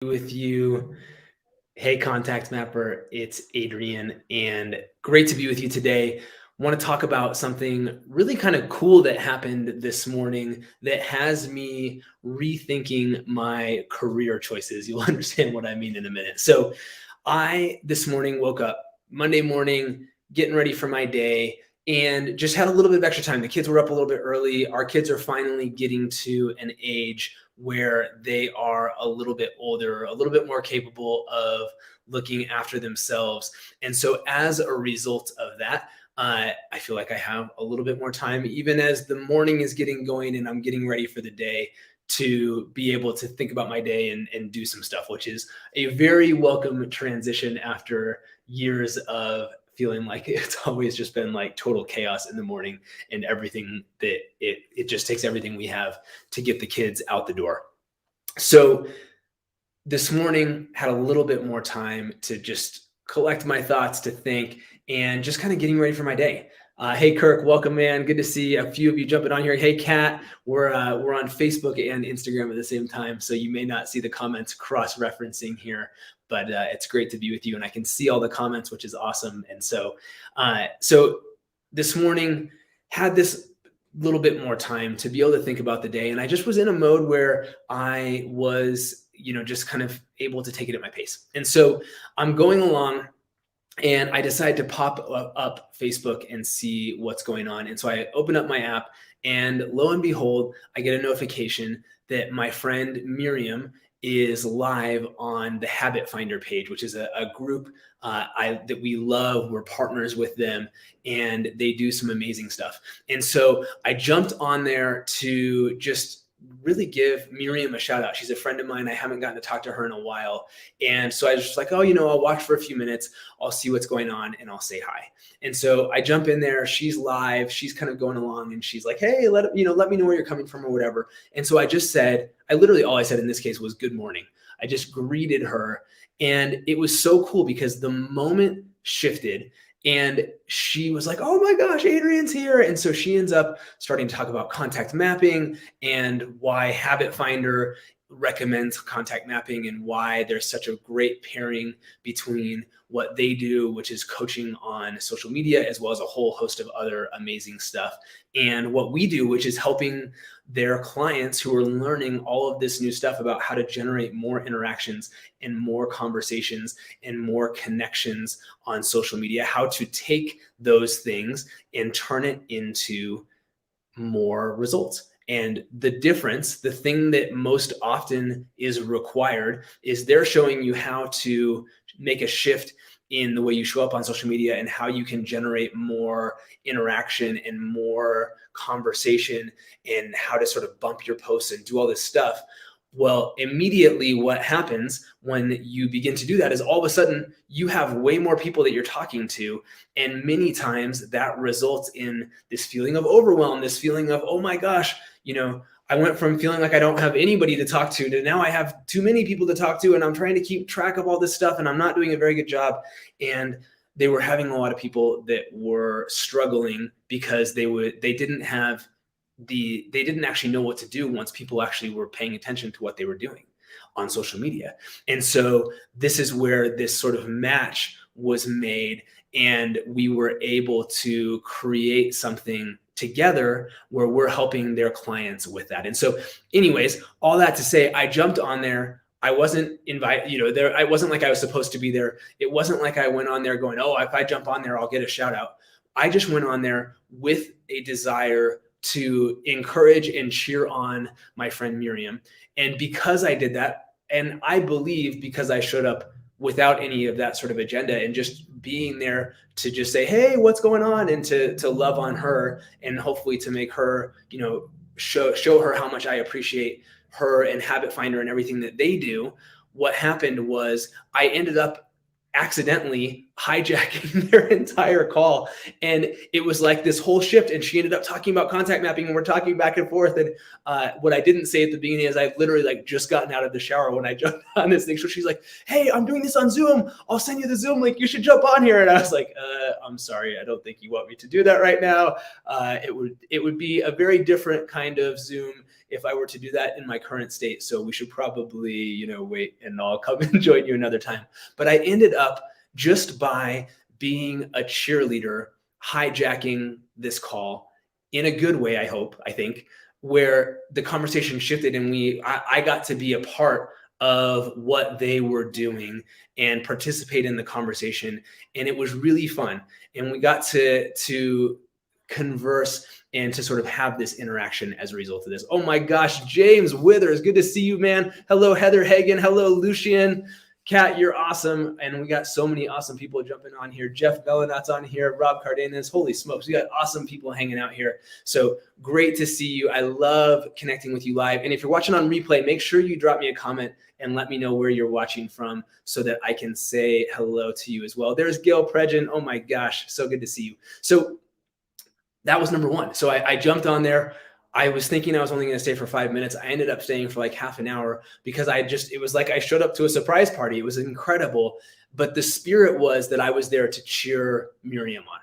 With you. Hey, Contact Mapper, it's Adrian, and great to be with you today. Want to talk about something really kind of cool that happened this morning that has me rethinking my career choices. You'll understand what I mean in a minute. So, I this morning woke up Monday morning, getting ready for my day, and just had a little bit of extra time. The kids were up a little bit early. Our kids are finally getting to an age where they are a little bit older, a little bit more capable of looking after themselves. And so, as a result of that, I feel like I have a little bit more time, even as the morning is getting going and I'm getting ready for the day, to be able to think about my day and do some stuff, which is a very welcome transition after years of feeling like it's always just been like total chaos in the morning and everything that it just takes everything we have to get the kids out the door. So this morning had a little bit more time to just collect my thoughts, to think, and just kind of getting ready for my day. Hey Kirk, welcome, man. Good to see a few of you jumping on here. Hey Kat, we're on Facebook and Instagram at the same time, so you may not see the comments cross-referencing here, but it's great to be with you, and I can see all the comments, which is awesome. And so this morning had this little bit more time to be able to think about the day, and I just was in a mode where I was just kind of able to take it at my pace. And so I'm going along and I decide to pop up Facebook and see what's going on. And so I open up my app, and lo and behold, I get a notification that my friend Miriam is live on the Habit Finder page, which is a group that we love. We're partners with them, and they do some amazing stuff. And so I jumped on there to just really give Miriam a shout out. She's a friend of mine. I haven't gotten to talk to her in a while. And so I was just like, oh, I'll watch for a few minutes. I'll see what's going on and I'll say hi. And so I jump in there. She's live. She's kind of going along and she's like, hey, let me know where you're coming from or whatever. And so literally all I said in this case was good morning. I just greeted her. And it was so cool because the moment shifted and she was like, oh my gosh, Adrian's here. And so she ends up starting to talk about contact mapping and why Habit Finder recommends contact mapping and why there's such a great pairing between what they do, which is coaching on social media, as well as a whole host of other amazing stuff, and what we do, which is helping their clients who are learning all of this new stuff about how to generate more interactions and more conversations and more connections on social media, how to take those things and turn it into more results. And the difference, the thing that most often is required, is they're showing you how to make a shift in the way you show up on social media and how you can generate more interaction and more conversation and how to sort of bump your posts and do all this stuff. Well, immediately what happens when you begin to do that is all of a sudden you have way more people that you're talking to. And many times that results in this feeling of overwhelm, this feeling of, oh my gosh, I went from feeling like I don't have anybody to talk to now I have too many people to talk to, and I'm trying to keep track of all this stuff and I'm not doing a very good job. And they were having a lot of people that were struggling because they didn't actually know what to do once people actually were paying attention to what they were doing on social media. And so this is where this sort of match was made, and we were able to create something together where we're helping their clients with that. And so anyways, all that to say, I jumped on there. I wasn't invited, there. I wasn't like I was supposed to be there. It wasn't like I went on there going, oh, if I jump on there, I'll get a shout out. I just went on there with a desire to encourage and cheer on my friend Miriam. And because I did that, and I believe because I showed up without any of that sort of agenda and just being there to just say, hey, what's going on? And to love on her and hopefully to make her, show her how much I appreciate her and Habit Finder and everything that they do. What happened was I ended up accidentally hijacking their entire call. And it was like this whole shift. And she ended up talking about contact mapping, and we're talking back and forth. And what I didn't say at the beginning is I literally like just gotten out of the shower when I jumped on this thing. So she's like, "Hey, I'm doing this on Zoom. I'll send you the Zoom link. You should jump on here." And I was like, "I'm sorry. I don't think you want me to do that right now. It would be a very different kind of Zoom if I were to do that in my current state. So we should probably, wait, and I'll come and join you another time." But I ended up, just by being a cheerleader, hijacking this call in a good way, I think, where the conversation shifted, and I got to be a part of what they were doing and participate in the conversation. And it was really fun. And we got to converse and to sort of have this interaction as a result of this. Oh my gosh, James Withers, good to see you, man. Hello, Heather Hagen. Hello, Lucian. Kat, you're awesome. And we got so many awesome people jumping on here. Jeff Bellinat's on here. Rob Cardenas. Holy smokes. We got awesome people hanging out here. So great to see you. I love connecting with you live. And if you're watching on replay, make sure you drop me a comment and let me know where you're watching from so that I can say hello to you as well. There's Gail Pregin. Oh my gosh. So good to see you. So that was number one. So I jumped on there. I was thinking I was only going to stay for 5 minutes. I ended up staying for like half an hour because it was like I showed up to a surprise party. It was incredible. But the spirit was that I was there to cheer Miriam on.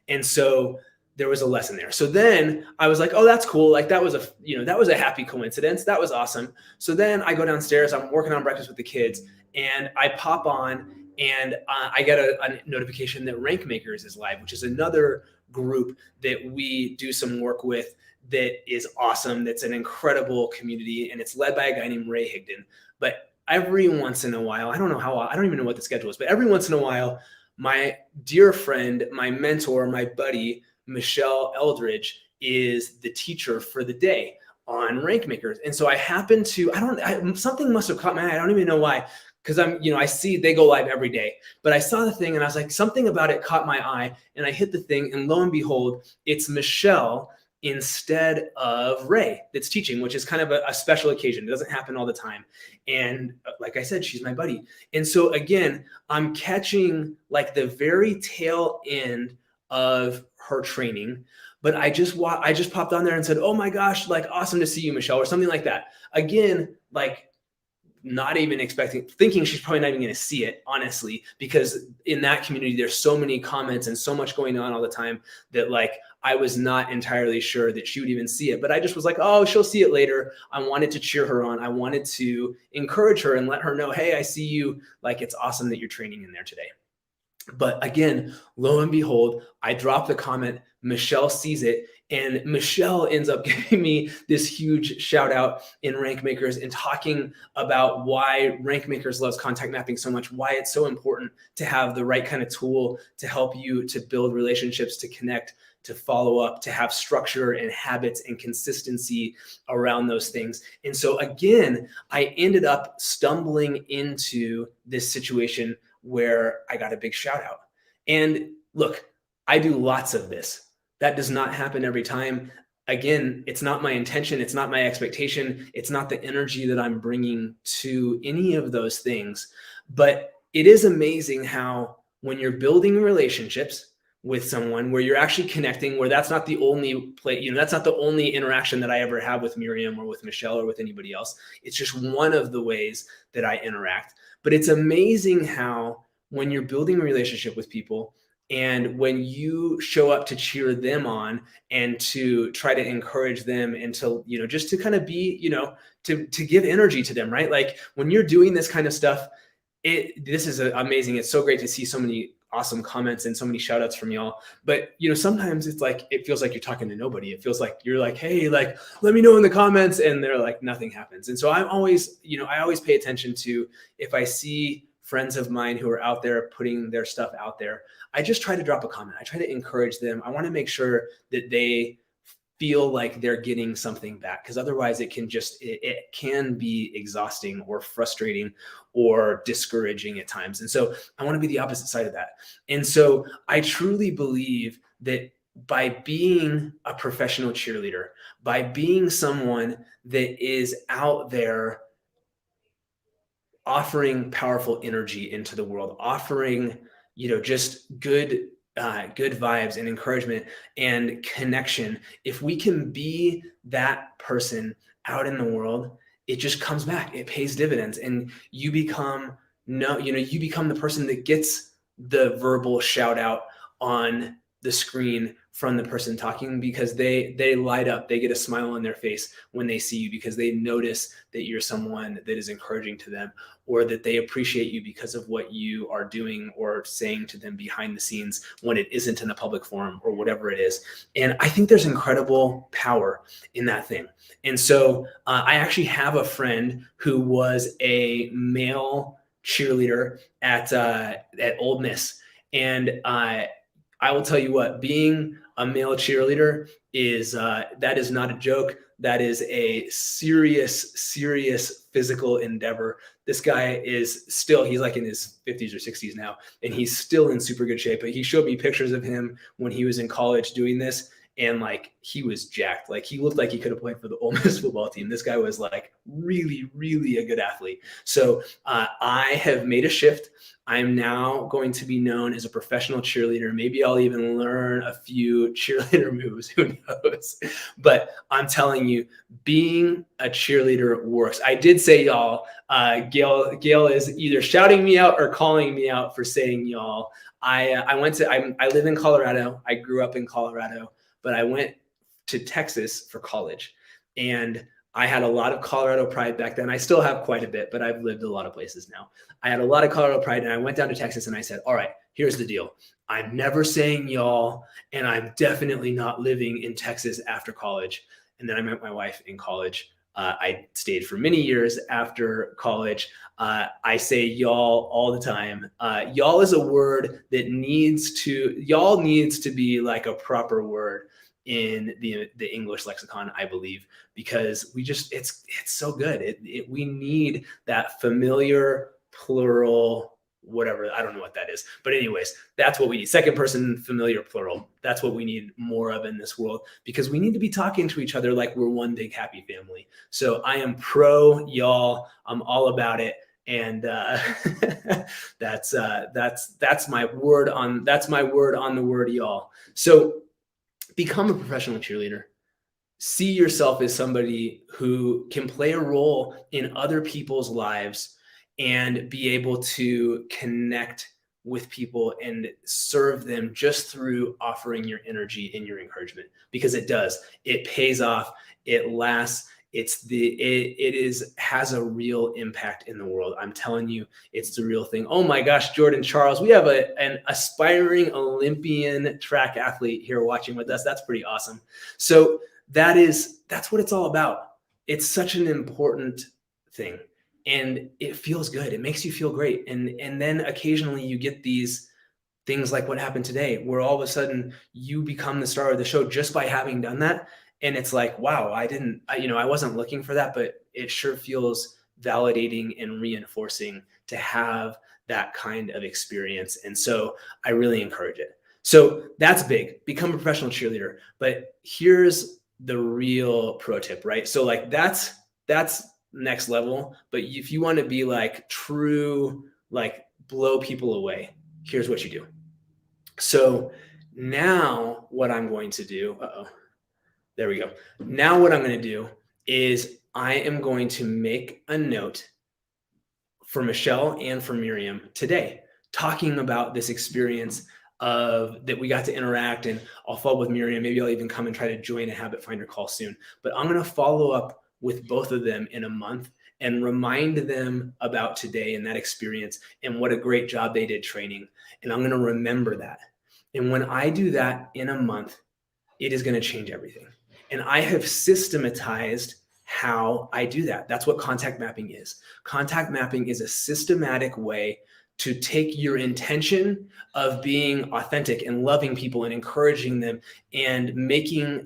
And so there was a lesson there. So then I was like, oh, that's cool. Like that was a happy coincidence. That was awesome. So then I go downstairs, I'm working on breakfast with the kids, and I pop on and I get a notification that Rank Makers is live, which is another group that we do some work with that is awesome. That's an incredible community, and it's led by a guy named Ray Higdon. But every once in a while, I don't even know what the schedule is, but every once in a while, my dear friend, my mentor, my buddy, Michelle Eldridge, is the teacher for the day on Rank Makers. And so I happen to, something must have caught my eye. I don't even know why. Because I see they go live every day, but I saw the thing and I was like, something about it caught my eye, and I hit the thing, and lo and behold, it's Michelle instead of Ray that's teaching, which is kind of a special occasion. It doesn't happen all the time. And like I said, she's my buddy. And so again, I'm catching like the very tail end of her training, but I just popped on there and said, "Oh my gosh, like awesome to see you, Michelle," or something like that. Again, like not even thinking she's probably not even going to see it, honestly, because in that community, there's so many comments and so much going on all the time that like, I was not entirely sure that she would even see it, but I just was like, oh, she'll see it later. I wanted to cheer her on. I wanted to encourage her and let her know, hey, I see you. Like, it's awesome that you're training in there today. But again, lo and behold, I drop the comment, Michelle sees it, and Michelle ends up giving me this huge shout out in Rank Makers and talking about why Rank Makers loves contact mapping so much, why it's so important to have the right kind of tool to help you to build relationships, to connect, to follow up, to have structure and habits and consistency around those things. And so again, I ended up stumbling into this situation where I got a big shout out. And look, I do lots of this. That does not happen every time. Again, it's not my intention. It's not my expectation. It's not the energy that I'm bringing to any of those things. But it is amazing how when you're building relationships with someone where you're actually connecting, where that's not the only play, that's not the only interaction that I ever have with Miriam or with Michelle or with anybody else. It's just one of the ways that I interact. But it's amazing how when you're building a relationship with people, and when you show up to cheer them on and to try to encourage them and to, just to kind of be, to give energy to them, right? Like when you're doing this kind of stuff, this is amazing. It's so great to see so many awesome comments and so many shout outs from y'all. But, sometimes it's like, it feels like you're talking to nobody. It feels like you're like, hey, like, let me know in the comments. And they're like, nothing happens. And so I'm always, I always pay attention to, if I see friends of mine who are out there putting their stuff out there, I just try to drop a comment. I try to encourage them. I want to make sure that they feel like they're getting something back, because otherwise it can be exhausting or frustrating or discouraging at times. And so I want to be the opposite side of that. And so I truly believe that by being a professional cheerleader, by being someone that is out there offering powerful energy into the world, offering just good vibes and encouragement and connection. If we can be that person out in the world, it just comes back. It pays dividends, and you become no, you become the person that gets the verbal shout out on the screen from the person talking, because they light up, they get a smile on their face when they see you, because they notice that you're someone that is encouraging to them, or that they appreciate you because of what you are doing or saying to them behind the scenes when it isn't in a public forum or whatever it is. And I think there's incredible power in that thing. And so I actually have a friend who was a male cheerleader at Ole Miss, and I will tell you what, being a male cheerleader is that is not a joke. That is a serious physical endeavor. This guy he's like in his 50s or 60s now, and he's still in super good shape. But he showed me pictures of him when he was in college doing this, and like he was jacked. Like he looked like he could have played for the Ole Miss football team. This guy was like really a good athlete. So I have made a shift. I'm now going to be known as a professional cheerleader. Maybe I'll even learn a few cheerleader moves, who knows? But I'm telling you, being a cheerleader works. I did say y'all. Gail is either shouting me out or calling me out for saying y'all. I live in Colorado. I grew up in Colorado, but I went to Texas for college, and I had a lot of Colorado pride back then. I still have quite a bit, but I've lived a lot of places now. I had a lot of Colorado pride, and I went down to Texas and I said, all right, here's the deal. I'm never saying y'all, and I'm definitely not living in Texas after college. And then I met my wife in college. I stayed for many years after college. I say y'all all the time. Y'all is a word that needs to be like a proper word in the English lexicon, I believe, because it's so good. We need that familiar plural, whatever. I don't know what that is, but anyways, that's what we need. Second person familiar plural. That's what we need more of in this world, because we need to be talking to each other like we're one big happy family. So I am pro y'all. I'm all about it. And that's my word on the word y'all. So become a professional cheerleader. See yourself as somebody who can play a role in other people's lives and be able to connect with people and serve them just through offering your energy and your encouragement, because it pays off, it lasts. Has a real impact in the world. I'm telling you, it's the real thing. Oh my gosh, Jordan Charles, we have an aspiring Olympian track athlete here watching with us. That's pretty awesome. So that's what it's all about. It's such an important thing, and it feels good. It makes you feel great. And then occasionally you get these things like what happened today, where all of a sudden you become the star of the show just by having done that. And it's like, wow, I wasn't looking for that, but it sure feels validating and reinforcing to have that kind of experience. And so I really encourage it. So that's big. Become a professional cheerleader. But here's the real pro tip, right? So like that's next level. But if you want to be like true, like blow people away, here's what you do. So now what I'm going to do, there we go. Now what I'm going to do is I am going to make a note for Michelle and for Miriam today, talking about this experience that we got to interact. And I'll follow up with Miriam. Maybe I'll even come and try to join a habit finder call soon. But I'm going to follow up with both of them in a month and remind them about today and that experience and what a great job they did training. And I'm going to remember that. And when I do that in a month, it is going to change everything. And I have systematized how I do that. That's what contact mapping is. Contact mapping is a systematic way to take your intention of being authentic and loving people and encouraging them and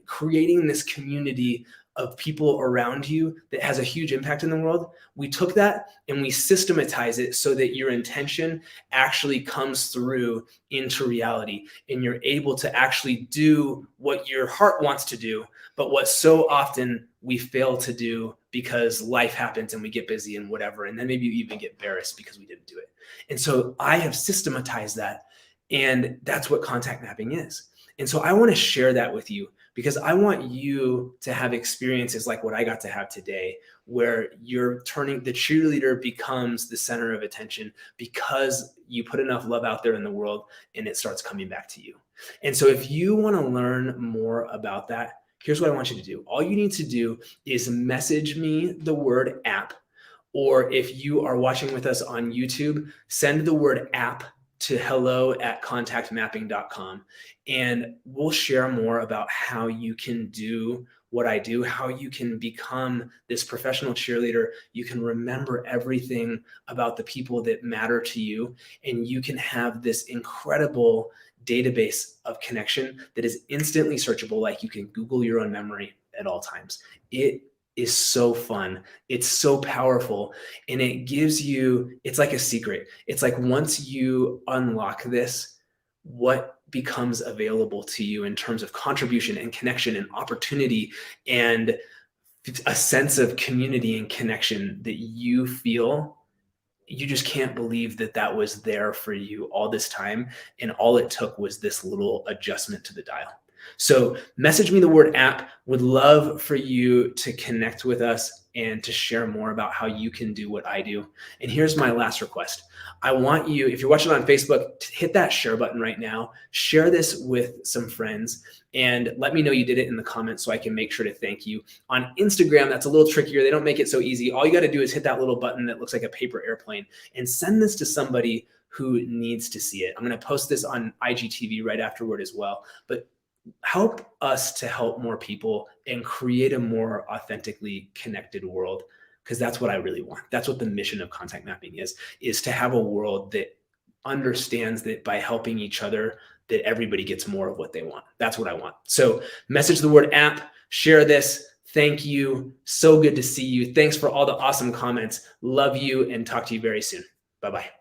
creating this community of people around you that has a huge impact in the world. We took that and we systematize it so that your intention actually comes through into reality, and you're able to actually do what your heart wants to do, but what so often we fail to do because life happens and we get busy and whatever. And then maybe you even get embarrassed because we didn't do it. And so I have systematized that. And that's what contact mapping is. And so I want to share that with you because I want you to have experiences like what I got to have today, where you're turning the cheerleader becomes the center of attention because you put enough love out there in the world and it starts coming back to you. And so if you want to learn more about that, here's what I want you to do. All you need to do is message me the word app, or if you are watching with us on YouTube, send the word app to hello@contactmapping.com. And we'll share more about how you can do what I do, how you can become this professional cheerleader. You can remember everything about the people that matter to you, and you can have this incredible database of connection that is instantly searchable. Like you can Google your own memory at all times. It is so fun. It's so powerful. And it gives you, it's like a secret. It's like once you unlock this, what becomes available to you in terms of contribution and connection and opportunity and a sense of community and connection that you feel, you just can't believe that that was there for you all this time. And all it took was this little adjustment to the dial. So message me the word app. Would love for you to connect with us and to share more about how you can do what I do. And here's my last request. I want you, if you're watching on Facebook, to hit that share button right now. Share this with some friends and let me know you did it in the comments so I can make sure to thank you. On Instagram, that's a little trickier. They don't make it so easy. All you got to do is hit that little button that looks like a paper airplane and send this to somebody who needs to see it. I'm going to post this on IGTV right afterward as well. But help us to help more people and create a more authentically connected world, because that's what I really want. That's what the mission of contact mapping is to have a world that understands that by helping each other, that everybody gets more of what they want. That's what I want. So message the word app, share this. Thank you. So good to see you. Thanks for all the awesome comments. Love you and talk to you very soon. Bye-bye.